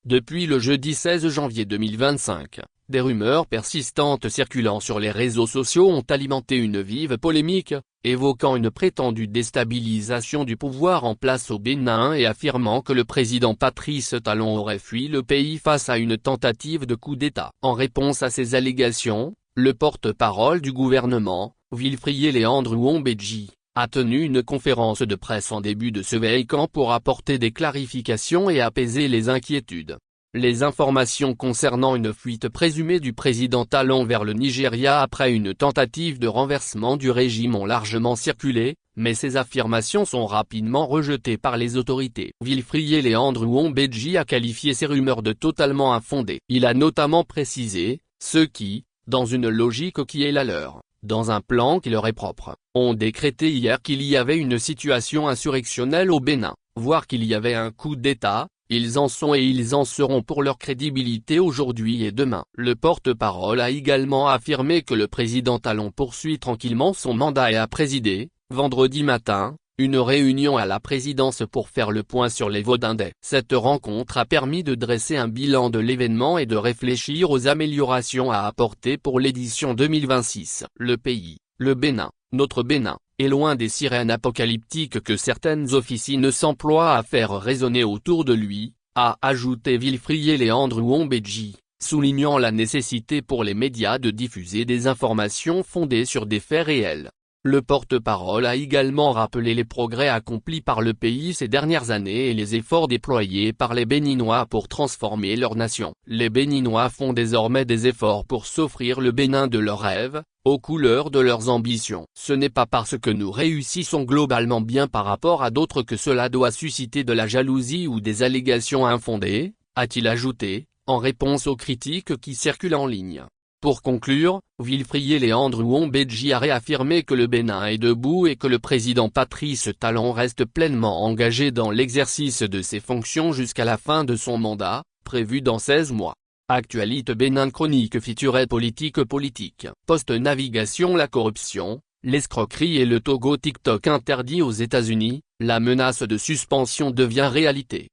Depuis le jeudi 16 janvier 2025, des rumeurs persistantes circulant sur les réseaux sociaux ont alimenté une vive polémique, évoquant une prétendue déstabilisation du pouvoir en place au Bénin et affirmant que le président Patrice Talon aurait fui le pays face à une tentative de coup d'État. En réponse à ces allégations, le porte-parole du gouvernement, Wilfried Léandre Ouambédji, a tenu une conférence de presse en début de ce week-end pour apporter des clarifications et apaiser les inquiétudes. Les informations concernant une fuite présumée du président Talon vers le Nigeria après une tentative de renversement du régime ont largement circulé, mais ces affirmations sont rapidement rejetées par les autorités. Wilfried Léandre Ouambédji a qualifié ces rumeurs de totalement infondées. Il a notamment précisé « ceux qui, dans une logique qui est la leur, dans un plan qui leur est propre, ont décrété hier qu'il y avait une situation insurrectionnelle au Bénin, voire qu'il y avait un coup d'État. Ils en sont et ils en seront pour leur crédibilité aujourd'hui et demain. » Le porte-parole a également affirmé que le président Talon poursuit tranquillement son mandat et a présidé, vendredi matin, une réunion à la présidence pour faire le point sur les votes indés. Cette rencontre a permis de dresser un bilan de l'événement et de réfléchir aux améliorations à apporter pour l'édition 2026. Le pays, le Bénin, notre Bénin, est loin des sirènes apocalyptiques que certaines officines s'emploient à faire résonner autour de lui, a ajouté Wilfried Léandre Ouambédji, soulignant la nécessité pour les médias de diffuser des informations fondées sur des faits réels. Le porte-parole a également rappelé les progrès accomplis par le pays ces dernières années et les efforts déployés par les Béninois pour transformer leur nation. Les Béninois font désormais des efforts pour s'offrir le Bénin de leurs rêves, aux couleurs de leurs ambitions. Ce n'est pas parce que nous réussissons globalement bien par rapport à d'autres que cela doit susciter de la jalousie ou des allégations infondées, a-t-il ajouté, en réponse aux critiques qui circulent en ligne. Pour conclure, Wilfried Léandre Ouambédji a réaffirmé que le Bénin est debout et que le président Patrice Talon reste pleinement engagé dans l'exercice de ses fonctions jusqu'à la fin de son mandat, prévu dans 16 mois. Actualité Bénin chronique featurette politique. Post-navigation la corruption, l'escroquerie et le Togo TikTok interdit aux États-Unis, la menace de suspension devient réalité.